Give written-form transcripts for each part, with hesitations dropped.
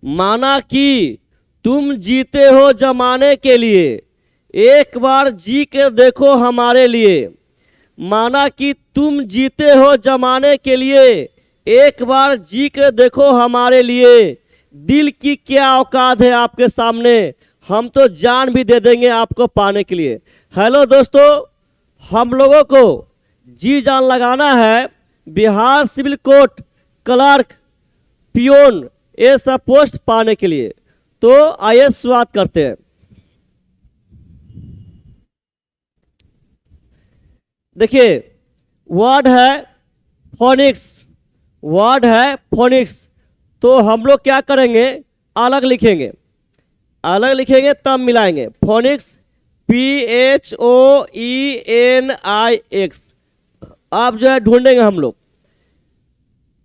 माना कि तुम जीते हो जमाने के लिए, एक बार जी के देखो हमारे लिए। माना कि तुम जीते हो जमाने के लिए, एक बार जी के देखो हमारे लिए। दिल की क्या औकात है आपके सामने, हम तो जान भी दे देंगे आपको पाने के लिए। हेलो दोस्तों, हम लोगों को जी जान लगाना है Bihar civil court clerk, peon, ये सब पोस्ट पाने के लिए। तो आइए शुरुआत करते हैं। देखिए, वर्ड है फोनिक्स, वर्ड है फोनिक्स। तो हम लोग क्या करेंगे, अलग लिखेंगे, अलग लिखेंगे तब मिलाएंगे। फोनिक्स PHOENIX आप जो है ढूंढेंगे हम लोग।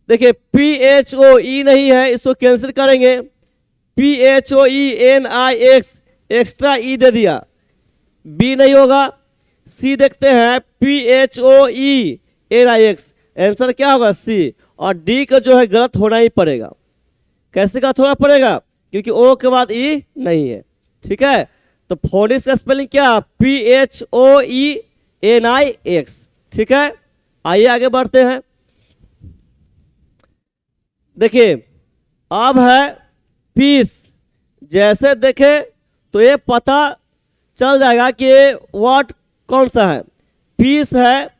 देखिए PHOE नहीं है, इसको कैंसिल करेंगे। PHOENIX एक्स्ट्रा ई दे दिया, बी नहीं होगा। सी देखते हैं PHOENIX, आंसर क्या होगा सी। और डी का जो है गलत होना ही पड़ेगा। कैसे गलत होना पड़ेगा, क्योंकि ओ के बाद ई नहीं है। ठीक है, तो फोनिक्स का स्पेलिंग क्या, PHOENIX। ठीक है, आइए आगे बढ़ते हैं। देखिए अब है पीस। जैसे देखे तो ये पता चल जाएगा कि ये वर्ड कौन सा है। पीस है,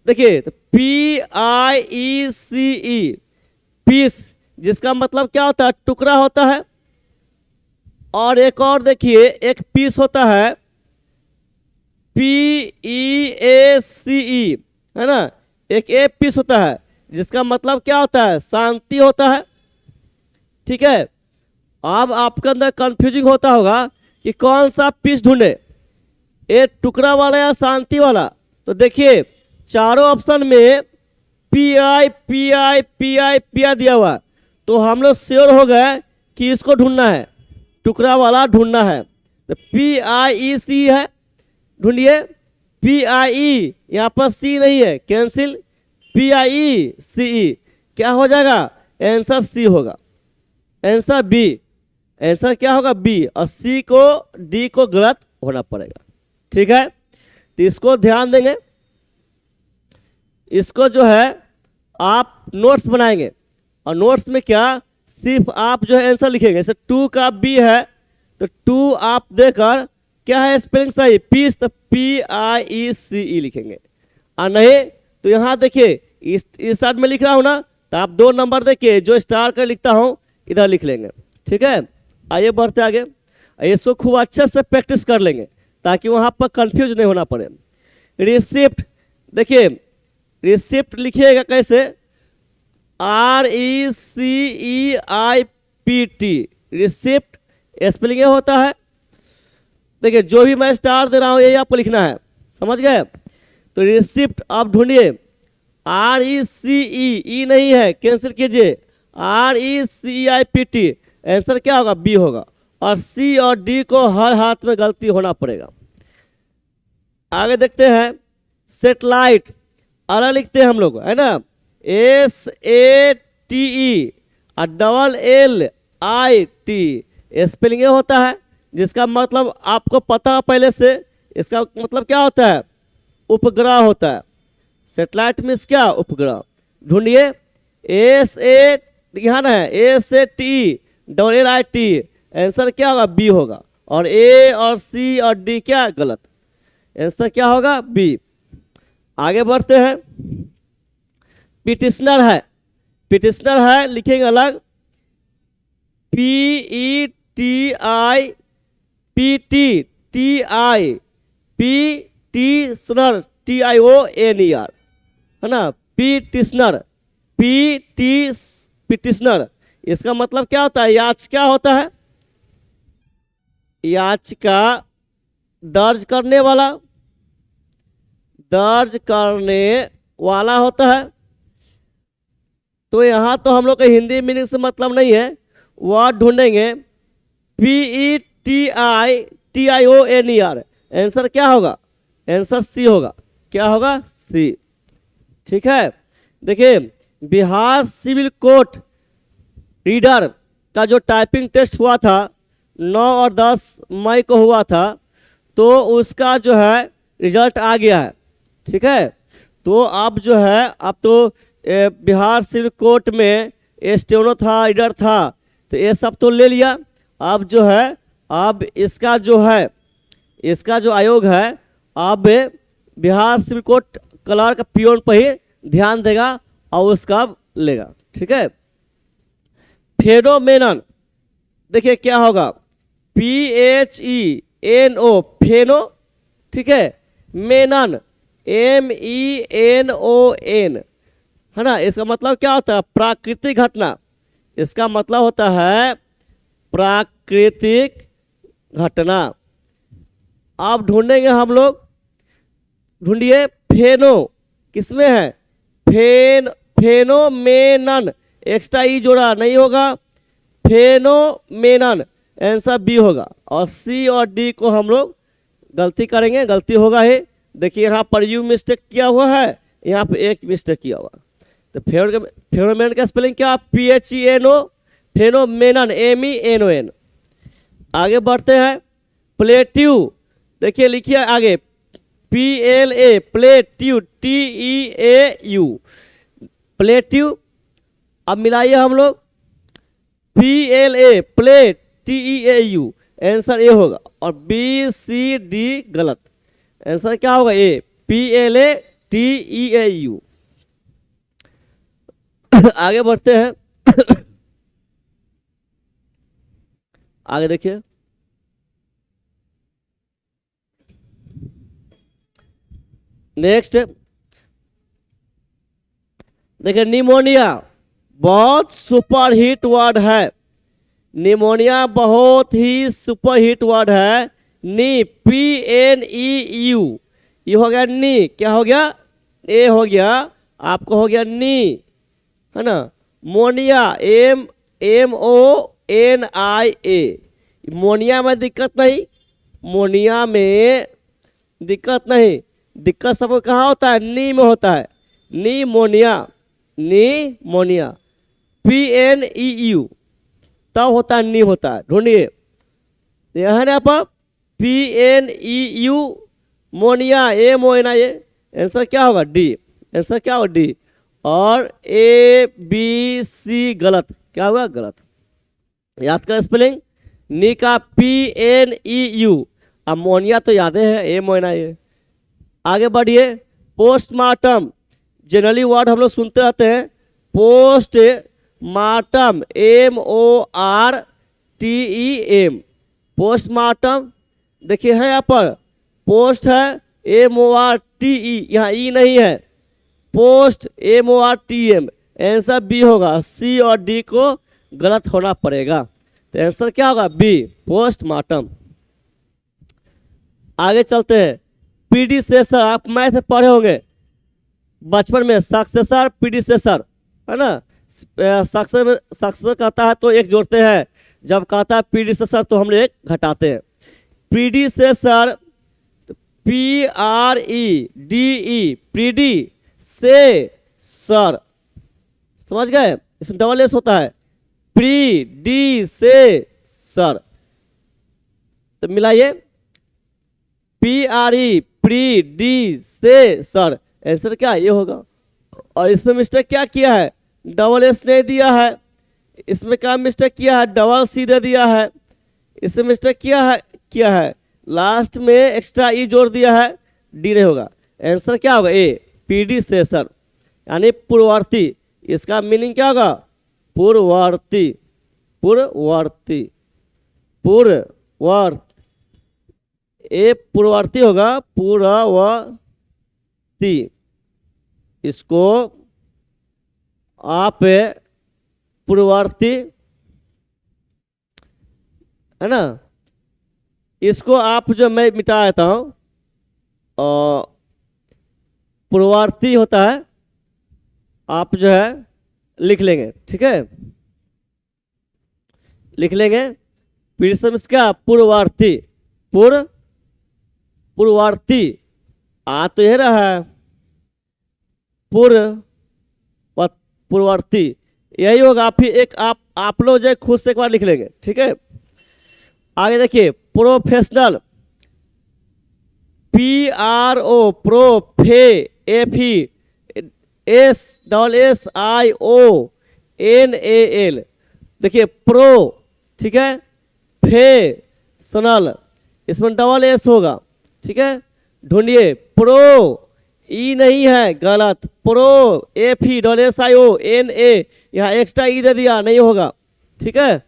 देखिए तो PIECE, पीस, जिसका मतलब क्या होता है, टुकड़ा होता है। और एक और देखिए, एक पीस होता है PEACE, है ना, एक ए पीस होता है, जिसका मतलब क्या होता है, शांति होता है। ठीक है, अब आपके अंदर कंफ्यूजिंग होता होगा कि कौन सा पीस ढूंढे, ये टुकड़ा वाला या शांति वाला। तो देखिए चारों ऑप्शन में PI दिया हुआ, तो हम लोग श्योर हो गए कि इसको ढूंढना है, टुकड़ा वाला ढूंढना है। तो PIEC है, ढूंढिए। PIE, यहाँ पर सी नहीं है, कैंसिल। PIECE क्या हो जाएगा, आंसर सी होगा, आंसर बी। आंसर क्या होगा, बी, और सी को डी को गलत होना पड़ेगा। ठीक है, तो इसको ध्यान देंगे। इसको जो है आप नोट्स बनाएंगे, और नोट्स में क्या, सिर्फ आप जो है आंसर लिखेंगे। जैसे 2 का बी है, तो 2 आप देकर क्या है स्पेलिंग सही, पीस, तो PIECE लिखेंगे। और नहीं तो यहाँ देखिए इस साइड में लिख रहा हूँ ना, तो आप 2 नंबर देखिए, जो स्टार कर लिखता हूँ इधर लिख लेंगे। ठीक है, आइए बढ़ते आगे। इसको खूब अच्छे से प्रैक्टिस कर लेंगे ताकि वहाँ पर कंफ्यूज नहीं होना पड़े। रिसिप्ट, देखिए रिसिप्ट लिखिएगा कैसे, RECEIPT, रिसिप्ट स्पेलिंग ये होता है। देखिए जो भी मैं स्टार दे रहा हूँ ये आपको लिखना है, समझ गए। तो रिसिप्ट आप ढूंढिए, RECE नहीं है, कैंसिल कीजिए, RECEIPT, आंसर क्या होगा, बी होगा। और सी और डी को हर हाथ में गलती होना पड़ेगा। आगे देखते हैं, सेटेलाइट, अलग लिखते हैं हम लोग, है ना, SATE और LLIT, स्पेलिंग ये होता है, जिसका मतलब आपको पता है पहले से। इसका मतलब क्या होता है, उपग्रह होता है। सेटेलाइट मीन्स क्या, उपग्रह। ढूंढिए, यहाँ ना है SATELLIT, आंसर क्या होगा, बी होगा। और ए और सी और डी क्या गलत, आंसर क्या होगा, बी। आगे बढ़ते हैं। पिटिशनर है, पिटिशनर है लिखेंगे अलग, पिटिशनर, TIONER, है ना, पिटिशनर, पिटिशनर। इसका मतलब क्या होता है, याचिका होता है, याचिका दर्ज करने वाला, दर्ज करने वाला होता है। तो यहाँ तो हम लोग का हिंदी मीनिंग से मतलब नहीं है, वर्ड ढूंढेंगे, PETITIONER, आंसर क्या होगा, आंसर सी होगा। क्या होगा, सी। ठीक है, देखिए बिहार सिविल कोर्ट रीडर का जो टाइपिंग टेस्ट हुआ था 9 और 10 मई को हुआ था, तो उसका जो है रिजल्ट आ गया है। ठीक है, तो अब जो है अब तो बिहार सिविल कोर्ट में स्टेनो था, रीडर था, तो ये सब तो ले लिया। अब जो है अब इसका जो है इसका जो आयोग है अब Bihar civil court clerk peon पर ही ध्यान देगा और उसका लेगा। ठीक है, फेनोमेनन देखिए क्या होगा, PHENO फेनो, ठीक है, मेनन MENON, है ना। इसका मतलब क्या होता है, प्राकृतिक घटना। इसका मतलब होता है प्राकृतिक घटना। आप ढूंढेंगे हम लोग, ढूंढिए फेनो किसमें है, फेनोमेनन, एक्स्ट्रा ई जोड़ा नहीं होगा, फेनोमेनन, आंसर बी होगा। और सी और डी को हम लोग गलती करेंगे, गलती होगा ही। देखिए यहाँ पर यू मिस्टेक किया हुआ है, यहाँ पे एक मिस्टेक किया हुआ। तो फेनोमेनन का स्पेलिंग क्या, PHENO, फेनोमेनन MENON। आगे बढ़ते हैं, प्लेट्यू, देखिए लिखिए आगे, PLA प्लेट्यू, TEAU प्लेट्यू। अब मिलाइए हम लोग, PLA plate, TEAU, answer A होगा। और BCD गलत, आंसर क्या होगा, ए, PLA TEAU। आगे बढ़ते हैं आगे देखिए, नेक्स्ट देखिए, निमोनिया बहुत सुपर हिट वर्ड है। निमोनिया बहुत ही सुपर हिट वर्ड है। नी, PNEU, ये हो गया नी, क्या हो गया, ए हो गया, आपको हो गया नी, है ना। मोनिया, MONIA, मोनिया में दिक्कत नहीं, मोनिया में दिक्कत नहीं, दिक्कत सबको कहाँ होता है, नी में होता है, नीमोनिया, नीमोनिया। PNEU तब होता है, नी होता है, ढूंढिए यहाँ ना पर PNEU, मोनिया, MONIA, आंसर क्या होगा, डी, आंसर क्या होगा, डी। और ABC गलत, क्या हुआ, गलत। याद कर स्पेलिंग, नी का PNEU, अमोनिया तो याद है, MONIA। आगे बढ़िए, पोस्टमार्टम, जनरली वर्ड हम लोग सुनते रहते हैं, पोस्ट मार्टम, MORTEM, पोस्टमार्टम। देखिए है यहाँ पर पोस्ट है, MORTE, यहाँ ई नहीं है, पोस्ट MORTM, आंसर बी होगा। सी और डी को गलत होना पड़ेगा, तो आंसर क्या होगा, बी, पोस्टमार्टम। आगे चलते हैं, प्रीडिसेसर, आप मैथ में पढ़े होंगे बचपन में, सक्सेसर प्रीडिसेसर, है ना। सक्सेसर कहता है तो एक जोड़ते हैं, जब कहता है प्रीडिसेसर तो हम एक घटाते हैं। प्रीडिसेसर, PREDE, प्रीडी से सर, समझ गए, इसमें डबल एस होता है, प्री से सर। तो मिलाइए, PRE प्री से सर, आंसर क्या ये होगा। और इसमें मिस्टेक क्या किया है, डबल एस नहीं दिया है, इसमें क्या मिस्टेक किया है, डबल सी दे दिया है। इसमें मिस्टेक किया है लास्ट में एक्स्ट्रा ई जोड़ दिया है, डी नहीं होगा, आंसर क्या होगा, ए, प्रीडिसेसर, यानी पूर्ववर्ती। इसका मीनिंग क्या होगा, पूर्ववर्ती, पूर्ववर्ती, पूर्ववर्ती, ए पूर्ववर्ती होगा, पूर्ववर्ती। इसको आप पूर्ववर्ती, है ना, इसको आप जो मैं मिटा देता हूँ, पूर्ववर्ती होता है, आप जो है लिख लेंगे, ठीक है, लिख लेंगे। प्रीडिसेसर क्या, पूर्ववर्ती, पूर्ववर्ती, आ तो यह रहा है पूर्ववर्ती, यही होगा। फिर एक आप लोग जो खुद से एक बार लिख लेंगे, ठीक है। आगे देखिए प्रोफेशनल, PRO, प्रो, फे, FE, SSIONAL, देखिए प्रो, ठीक है। फे सनल, इसमें डबल एस होगा, ठीक है। ढूंढिए प्रो, ई नहीं है, गलत। प्रो, FESSIONA, यहाँ एक्स्ट्रा ई दे दिया, नहीं होगा, ठीक है।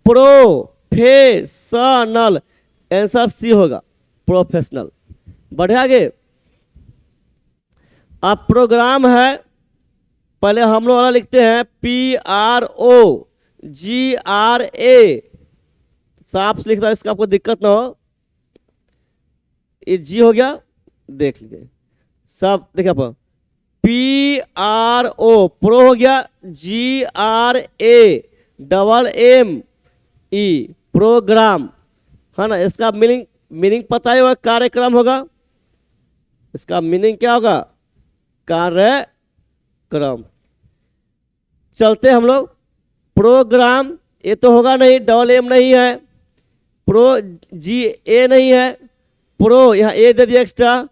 प्रोफेशनल, आंसर सी होगा, प्रोफेशनल। बढ़े आगे। अब प्रोग्राम है, पहले हम लोग वाला लिखते हैं PROGRA, साफ से लिखता है, इसका आपको दिक्कत ना हो। ये जी हो गया, देख लीजिए सब, देखिए आप PRO, प्रो हो गया, GRAMME, प्रोग्राम, है ना। इसका मीनिंग पता ही होगा, कार्यक्रम होगा। इसका मीनिंग क्या होगा, कार्यक्रम। चलते हम लोग प्रोग्राम, ये तो होगा नहीं, डबल एम नहीं है, प्रो GA नहीं है, प्रो यहाँ ए दे दिया एक्स्ट्रा,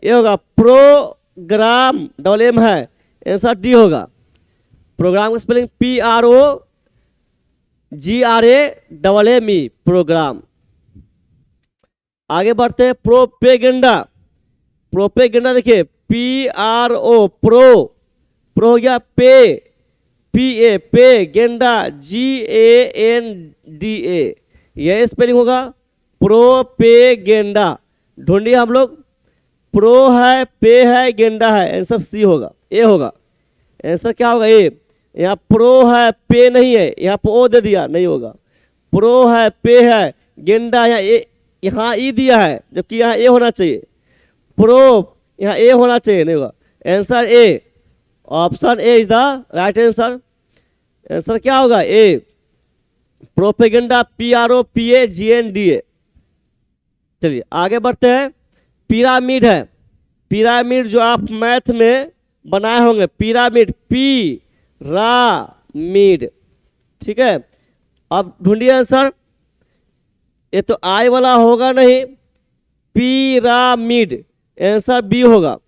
ये होगा प्रोग्राम, डबल एम है, आंसर डी होगा। प्रोग्राम का स्पेलिंग PROGRAMME, प्रोग्राम। आगे बढ़ते हैं प्रोपेगेंडा। प्रोपेगेंडा देखिए PRO, प्रो हो गया, PA, पे, गेंडा, GANDA, यह स्पेलिंग होगा प्रोपेगेंडा। ढूंढिए हम लोग, प्रो है, पे है, गेंडा है, आंसर सी होगा, ए होगा। आंसर क्या होगा, ए। यहाँ प्रो है, पे नहीं है, यहाँ पे ओ दे दिया, नहीं होगा। प्रो है, पे है, गेंडा, यहाँ ई दिया है, जबकि यहाँ ए होना चाहिए। प्रो यहाँ ए होना चाहिए, नहीं होगा। Answer A, option A is the right answer. Answer क्या होगा, ए, प्रोपेगेंडा, PROPAGNDA। चलिए आगे बढ़ते हैं। पिरामिड है, पिरामिड जो आप मैथ में बनाए होंगे, पिरामिड, पिरामिड, ठीक है। अब ढूंढिए आंसर, ये तो आई वाला होगा नहीं, पिरामिड, आंसर बी होगा।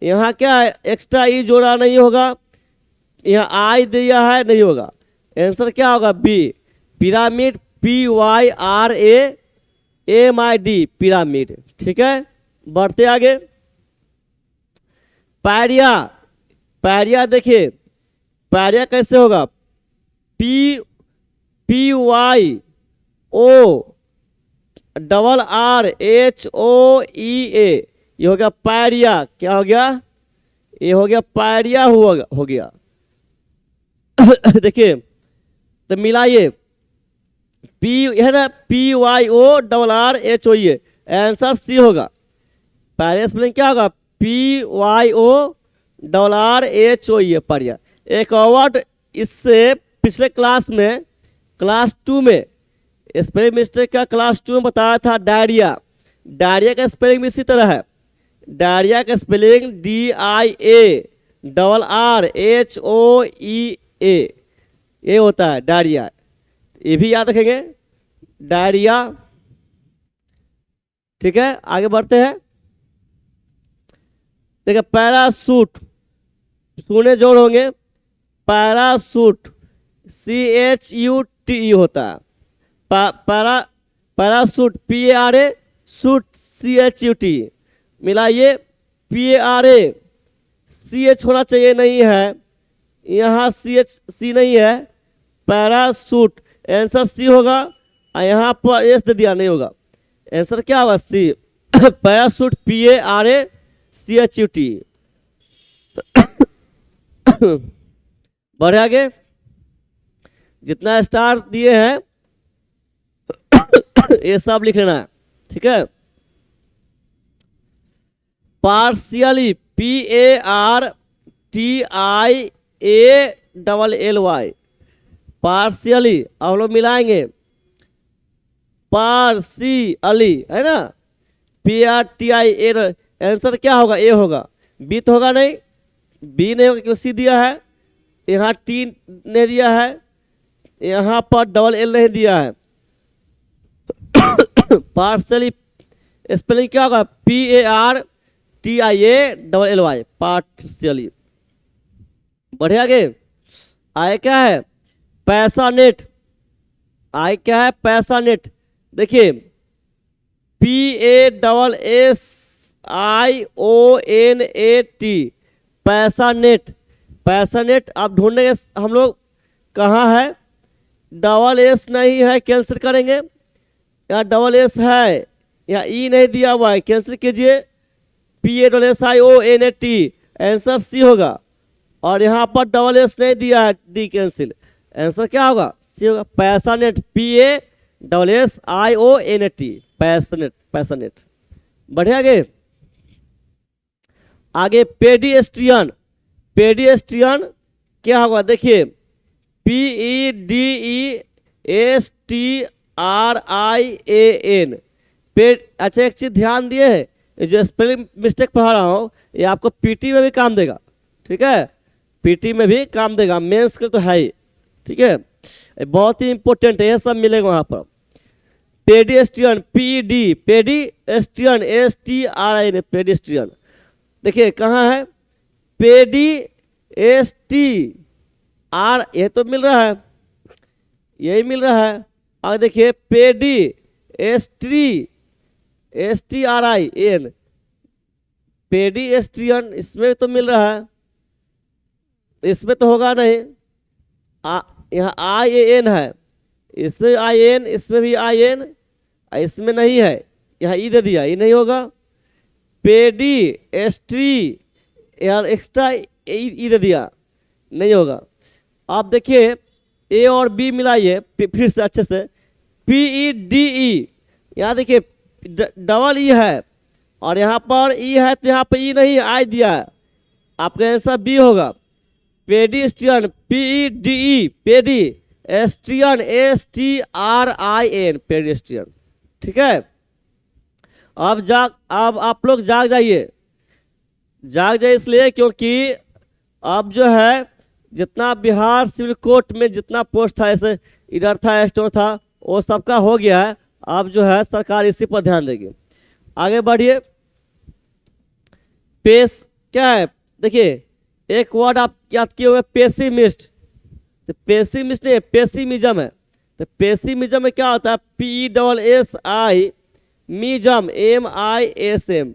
यहाँ क्या है, एक्स्ट्रा ई जोड़ा नहीं होगा, यहाँ आई दिया है, नहीं होगा। आंसर क्या होगा, बी, पिरामिड, PYRAMID, पिरामिड, ठीक है। बढ़ते आगे। पैरिया, पैरिया देखिए, पैरिया कैसे होगा, PYORRHOEA, ये हो गया पैरिया। क्या हो गया, ये हो गया पैरिया, हो गया। देखिए तो मिलाइए, पी है ना, PYORRHOEA, आंसर सी होगा। पैरिया स्पेलिंग क्या होगा, PYORRHOEA, पैरिया। एक वर्ड इससे पिछले क्लास में, क्लास 2 में स्पेलिंग मिस्टेक का क्लास 2 में बताया था, डायरिया। डायरिया का स्पेलिंग भी इसी तरह है, डायरिया का स्पेलिंग DIARRHOEA, ये होता है डायरिया, ये भी याद रखेंगे, डायरिया, ठीक है। आगे बढ़ते हैं। देखिए पैरासूट, सुने जोड़ होंगे, पैरासूट, CHUTE होता है, parachute, PARA, suit, CHUT, मिलाइए, PARA, CH होना चाहिए, नहीं है, यहाँ CH नहीं है, पैरासूट, आंसर सी होगा। यहाँ पर एस दे दिया, नहीं होगा। आंसर क्या होगा, सी, पैरासूट, PARACHUT। बढ़े आगे। जितना स्टार दिए हैं ये सब लिख लेना है, ठीक है। Partially, PARTIALLY, partially. अब लोग मिलाएंगे, पार्शियली, है ना, PRTIA, आंसर क्या होगा, ए होगा। बी तो होगा नहीं, बी नहीं होगा क्यों, सी दिया है, यहाँ टी नहीं दिया है, यहाँ पर डबल एल नहीं दिया है। पार्शियली स्पेलिंग क्या होगा? PARTIALLY, partially. बढ़े आगे। आए क्या है? पैसा नेट। आए क्या है? पैसा नेट। देखिए PASSIONAT, पैसा नेट। पैसा नेट आप ढूंढेंगे हम लोग, कहाँ है? डबल एस नहीं है, कैंसिल करेंगे। यहाँ डबल एस है, यहाँ ई नहीं दिया हुआ है, कैंसिल कीजिए। PASSIONAT, आंसर सी होगा। और यहाँ पर डबल एस नहीं दिया है, डी कैंसिल। आंसर क्या होगा? सी होगा। पैसा नेट, PASSIONAT, पैसा नेट, पैसा नेट। बढ़े आगे। आगे पेडिएस्ट्रियन। पेडिएस्ट्रियन क्या होगा? देखिए PEDESTRIAN। अच्छा एक चीज ध्यान दिए है, जो स्पेलिंग मिस्टेक पढ़ा रहा हूँ ये आपको पीटी में भी काम देगा, ठीक है? पीटी में भी काम देगा, मेंस के तो है ही, ठीक है? बहुत ही इंपॉर्टेंट है, ये सब मिलेगा वहां पर। पेडिएस्ट्रियन, पेडिएस्ट्रियन, STRIAN, पेडिएस्ट्रियन। देखिए कहाँ है? पेडिएस्ट्रियन, ये तो मिल रहा है, यही मिल रहा है। और देखिए STRIAN, पेडिएस्ट्रियन, इसमें तो मिल रहा है, इसमें तो होगा नहीं। यहाँ IAN है, इसमें IAN, इसमें भी IAN, इसमें नहीं है, यहाँ ई दे दिया, ये नहीं होगा। पेडिएस्ट्री, यार एक्स्ट्रा ई दे दिया, नहीं होगा। आप देखिए ए और बी मिलाइए फिर से अच्छे से। PEDE, यहाँ देखिए डबल ई है और यहाँ पर ई है, तो यहाँ पर ई नहीं, आई दिया है, आपका आंसर बी होगा। पेडिएस्ट्रियन, PEDE, पेडिएस्ट्रियन, STRIAN, पेडिएस्ट्रियन, ठीक है? अब आप लोग जाग जाइए, जाग जाइए इसलिए क्योंकि अब जो है जितना बिहार सिविल कोर्ट में जितना पोस्ट था, ऐसे इधर था, स्टोर था, वो सबका हो गया है। अब जो है सरकार इसी पर ध्यान देगी। आगे बढ़िए। पेश क्या है? देखिए एक वर्ड आप याद किए हुए, पेसिमिस्ट। तो पेसिमिस्ट नहीं, पेसिमिज्म है। तो पेसिमिज्म में क्या होता है? PESSI मिज्म, MISM।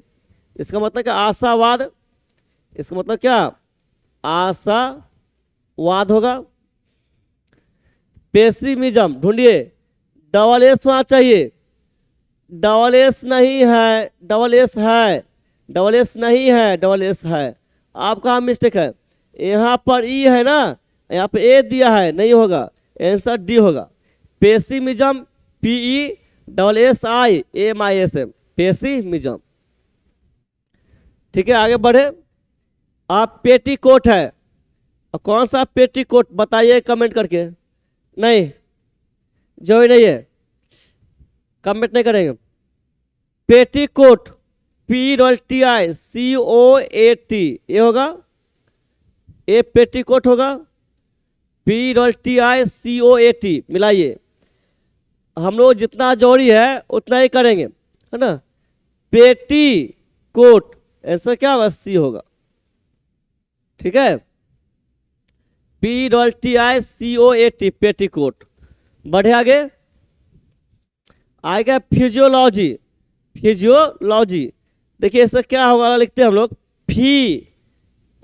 इसका मतलब क्या? आशावाद। इसका मतलब क्या? आशावाद होगा। पेसिमिज्म ढूंढिए, डबल एस होना चाहिए, डबल एस नहीं है, डबल एस है, डबल एस नहीं है, डबल एस है। आपका मिस्टेक है, यहाँ पर ई है ना, यहाँ पे ए दिया है, नहीं होगा, आंसर डी होगा। पेसिमिज्म, PESSIMISM, पेसिमिज्म, ठीक है? आगे बढ़े। आप पेटीकोट है, और कौन सा पेटीकोट बताइए कमेंट करके। नहीं, जो ही नहीं है, कमेंट नहीं करेंगे। पेटीकोट, PETICOAT, ये होगा, ये पेटीकोट होगा। PETICOAT मिलाइए, हम लोग जितना जोड़ी है उतना ही करेंगे, है ना? पेटीकोट, ऐसा क्या होगा? सी होगा, ठीक है? PETICOAT, petticoat. बढ़े आगे। आएगा फिजियोलॉजी। फिजियोलॉजी, देखिए इसका क्या होगा, लिखते हैं हम लोग, फी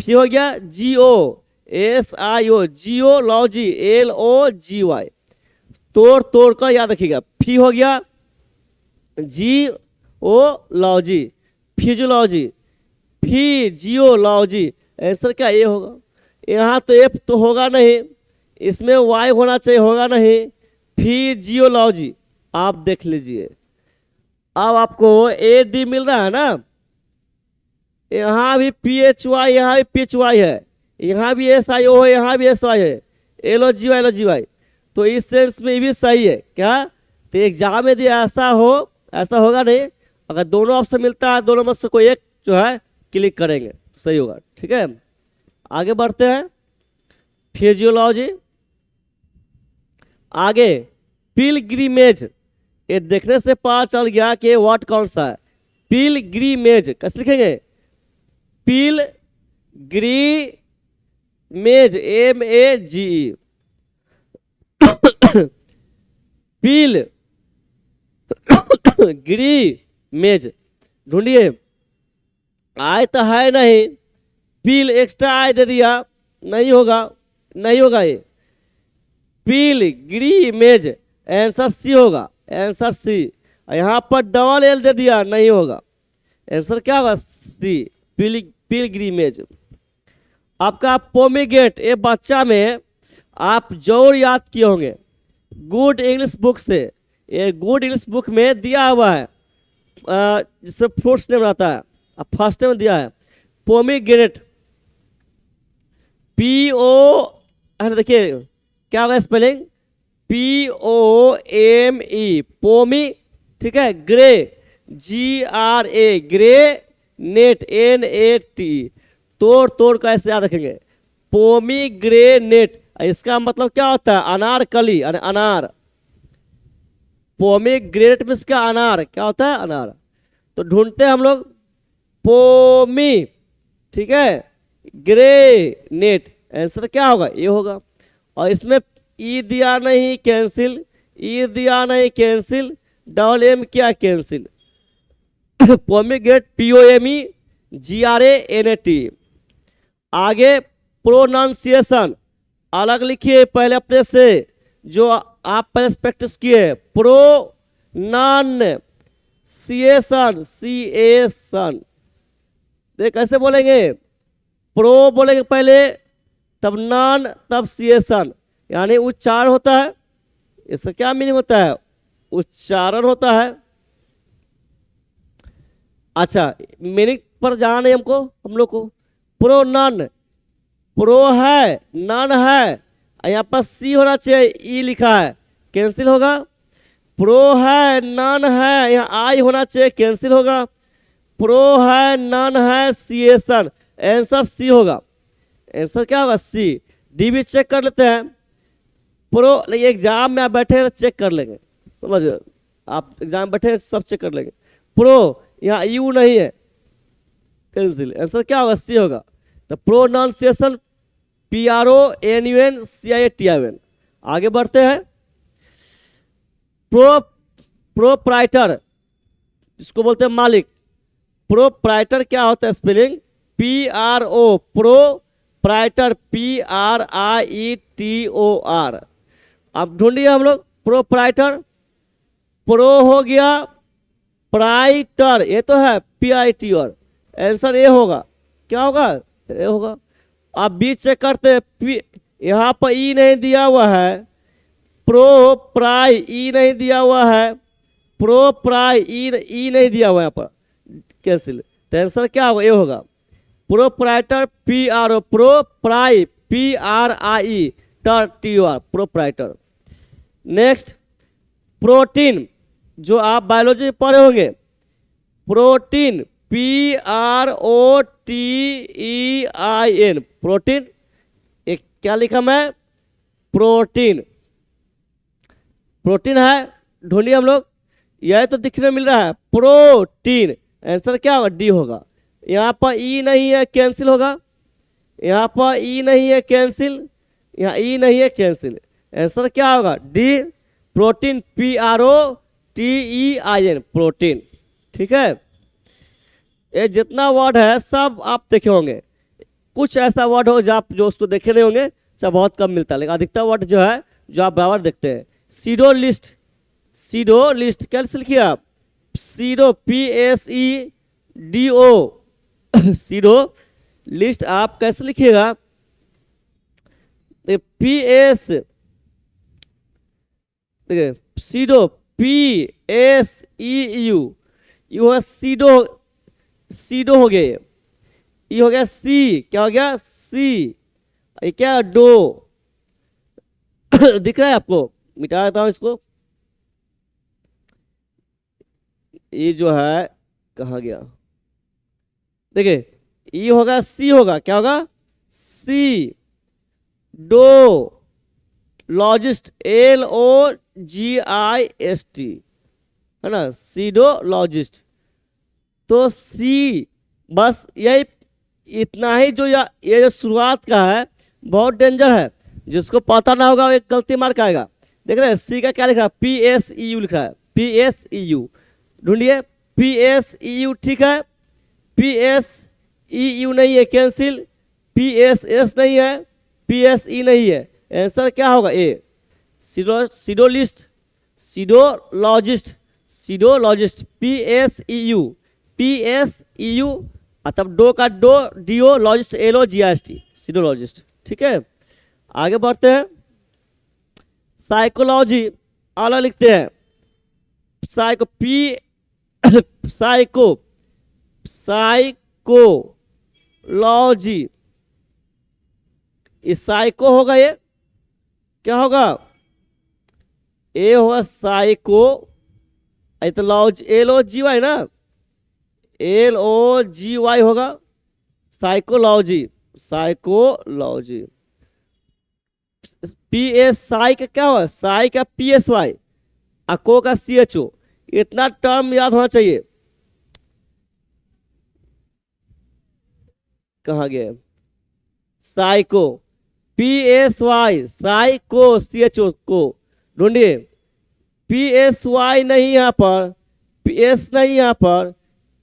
हो गया, GOSIO, जियोलॉजी, LOGY, तोड़ कर याद रखिएगा। फी हो गया, जियोलॉजी, फिजियोलॉजी, फिजियोलॉजी, आंसर क्या? ये होगा। यहाँ तो एफ तो होगा नहीं, इसमें वाई होना चाहिए, होगा नहीं। फिजियोलॉजी, आप देख लीजिए। अब आपको AD मिल रहा है ना, यहाँ भी PHY, यहाँ भी PHY है, यहाँ भी SIO है, यहाँ भी SY है, LOGY। तो इस सेंस में भी सही है क्या? तो एग्जाम में यदि ऐसा हो, ऐसा होगा नहीं, अगर दोनों ऑप्शन मिलता है, दोनों में से कोई एक जो है क्लिक करेंगे, सही होगा, ठीक है? आगे बढ़ते हैं। फिजियोलॉजी। आगे पिलग्रिमेज, ये देखने से पता चल गया कि वर्ड कौन सा है। पिलग्रिमेज कैसे लिखेंगे? Pilgrimage, MEG। पिल ग्रीमेज ढूंढिए, आय तो है नहीं, पील एक्स्ट्रा आय दे दिया, नहीं होगा, नहीं होगा ये। पील ग्रीमेज, आंसर सी होगा, आंसर सी। यहाँ पर डबल एल दे दिया, नहीं होगा, आंसर क्या होगा? सी, पिलग्रिमेज। आपका पोमीग्रेनेट, ये बच्चा में आप जरूर याद किए होंगे गुड इंग्लिश बुक से। ये गुड इंग्लिश बुक में दिया हुआ है, जिसमें फ्रूट्स नेम रहता है, अब फर्स्ट में दिया है पोमीग्रेनेट, PO, देखिए क्या होगा स्पेलिंग, POME, पोमी, ठीक है, grey, GRA, grey, net, NAT। तोड़ तोड़ कैसे याद रखेंगे? पोमीग्रेनेट, इसका मतलब क्या होता है? अनारकली, अनार। पोमीग्रेनेट में इसका अनार क्या होता है? अनार। तो ढूंढते हैं हम लोग पोमी, ठीक है, ग्रेनेट, आंसर क्या होगा? ये होगा। और इसमें ई दिया नहीं, कैंसिल, ई दिया नहीं, कैंसिल, डबल एम क्या? कैंसिल। Pomegranate, POMEGRANAT। आगे प्रोनाउंसिएशन अलग लिखिए पहले अपने से, जो आप पहले प्रैक्टिस किए। प्रोनाउंसिएशन, CASN, देख कैसे बोलेंगे? प्रो बोलेंगे पहले, तब नॉन, तब सिएशन, यानी उच्चारण होता है। इसका क्या मीनिंग होता है? उच्चारण होता है। अच्छा, मीनिंग पर जाना नहीं हमको, हम लोग को। प्रो नॉन, प्रो है, नॉन है, यहाँ पर सी होना चाहिए, ई लिखा है, कैंसिल होगा। प्रो है, नॉन है, यहाँ आई होना चाहिए, कैंसिल होगा। प्रो है, नॉन है, सिएशन, आंसर सी होगा। आंसर क्या होगा? सी। डी भी चेक कर लेते हैं। प्रो, एग्जाम में आप बैठे हैं तो चेक कर लेंगे, समझ, आप एग्जाम में बैठे हैं सब चेक कर लेंगे। प्रो, यहाँ यू नहीं है, कैंसिल, आंसर क्या होगा? सी होगा। तो प्रोनाउंसिएशन, PRONUNCIATION। आगे बढ़ते हैं। प्रोप्राइटर, इसको बोलते हैं मालिक। प्रोप्राइटर क्या होता है? Spelling PRO, proprietor, PRIETOR। अब ढूंढिए हम लोग प्रोप्राइटर। प्रो हो गया, प्राइटर, ये तो है PITR, आंसर ए होगा। क्या होगा? ए होगा। आप बी चेक करते हैं, यहाँ पर ई नहीं दिया हुआ है, प्रो प्राई ई नहीं दिया हुआ है, प्रो प्राई ई नहीं दिया हुआ है यहाँ पर, कैंसिल। तो आंसर क्या होगा? ये होगा। प्रोप्राइटर, PRO, प्रो प्राई, PRIETOR, प्रोप्राइटर। नेक्स्ट प्रोटीन, जो आप बायोलॉजी में पढ़े होंगे। Protein, PROTEIN, protein. एक क्या लिखा मैं? प्रोटीन, प्रोटीन है, ढूंढिए हम लोग, यह तो दिखने मिल रहा है, प्रोटीन, आंसर क्या होगा? डी होगा। यहाँ पर ई नहीं है, कैंसिल होगा। यहाँ पर ई नहीं है, कैंसिल, यहाँ ई नहीं है, कैंसिल, आंसर क्या होगा? D, protein, PROTEIN, protein. ठीक है, ये जितना वर्ड है सब आप देखे होंगे। कुछ ऐसा वर्ड हो जो उसको देखे नहीं होंगे, चाहे बहुत कम मिलता है, लेकिन अधिकतर वर्ड जो है जो आप बराबर देखते हैं। सीडो लिस्ट, सीडो लिस्ट कैसे लिखिए आप? सीडो, PSEDO, सीडो लिस्ट आप कैसे लिखिएगा? PS, देखिए सीडो, PSEU, यू है सीडो, सीडो हो गया, ये हो गया सी, क्या हो गया? सी। ये क्या? डो। दिख रहा है आपको? मिटा देता हूं इसको। ये जो है कहा गया, देखिए ये होगा सी, होगा क्या होगा? सी। लॉजिस्ट, LOGIST, है ना, सीडोलॉजिस्ट। तो सी, बस यही इतना ही जो ये जो शुरुआत का है बहुत डेंजर है, जिसको पता ना होगा एक गलती मार आएगा। देख रहे हैं सी का क्या लिखा है, PSEU लिखा है, PSEU, ढूंढिए PSEU, ठीक है, PSEU नहीं है, कैंसिल, PSS नहीं है, PSE नहीं है, आंसर क्या होगा ए, सीडोलिस्ट, सीडोलॉजिस्ट, सीडोलॉजिस्ट, PSEU, तब डो का डो, DO, लॉजिस्ट LOGIST, सीडोलॉजिस्ट। ठीक है, आगे बढ़ते हैं। साइकोलॉजी अलग लिखते हैं, साइकोलॉजी, इस साइको होगा, ये क्या होगा, ए होगा साइको, तो LOGY ना, LOGY होगा, साइकोलॉजी, साइकोलॉजी। PS साई का क्या होगा, साई का PSY, अको का CHO, इतना टर्म याद होना चाहिए। कहा गया साइको, PSY, साइको, CHO को ढूंढिए, PSY नहीं यहाँ पर, PS नहीं यहाँ पर,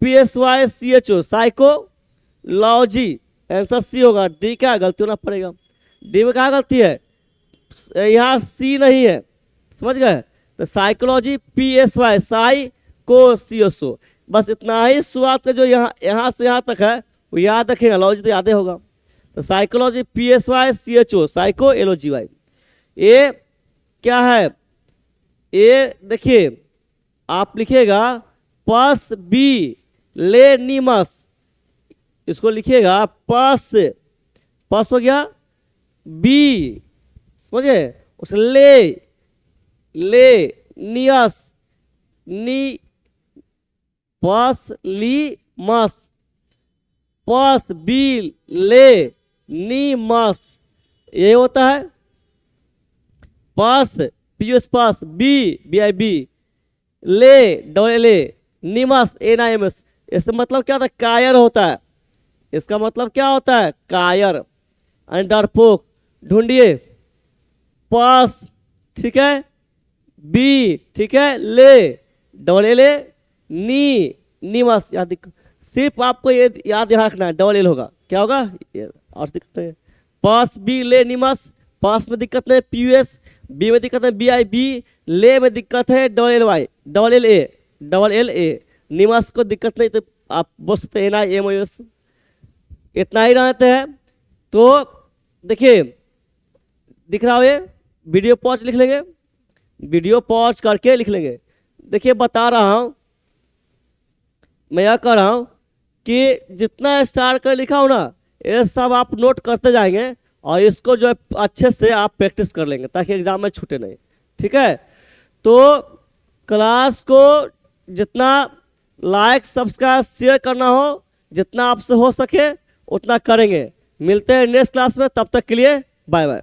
PSY CHO, psychology, answer C होगा। डी क्या गलती होना पड़ेगा, डी में कहाँ गलती है, यहाँ सी नहीं है, समझ गए, तो साइकोलॉजी PSY, साइको CHO, बस इतना ही शुरुआत का जो यहाँ से यहाँ तक है वो याद रखेगा, लॉजी तो याद ही होगा। तो psychology PSY CHO, psycho LOGY। ये क्या है, ये देखिए आप लिखिएगा पस बी लेनिमस, इसको लिखिएगा पस, पस हो गया बी, समझे, उसे ले नियस, नी, पस ली मस, पस बी ले नी मस, ये होता है पस, PUS पास, BIB, ले LA, निमस NIMS, इसका मतलब क्या होता है, कायर होता है, इसका मतलब क्या होता है, कायर, डरपोक। ढूंढिए पास, ठीक है, बी, ठीक है, ले LA, निमस, याद, सिर्फ आपको ये याद रखना है, LL होगा, क्या होगा, और दिक्कत है पास बी ले निमस, पास में दिक्कत नहीं, PUS, बी में दिक्कत है, BIB, ले में दिक्कत है, LLY, LLA, निमस को दिक्कत नहीं, तो आप बोल सकते हैं NIMOS। इतना ही रहते हैं। तो देखिए दिख रहा हो, ये वीडियो पॉज लिख लेंगे, वीडियो पॉज करके लिख लेंगे। देखिए बता रहा हूँ, मैं यह कह रहा हूँ कि जितना स्टार कर लिखा हो ना, ये सब आप नोट करते जाएंगे और इसको जो है अच्छे से आप प्रैक्टिस कर लेंगे ताकि एग्जाम में छूटे नहीं। ठीक है, तो क्लास को जितना लाइक सब्सक्राइब शेयर करना हो, जितना आपसे हो सके उतना करेंगे। मिलते हैं नेक्स्ट क्लास में, तब तक के लिए बाय बाय।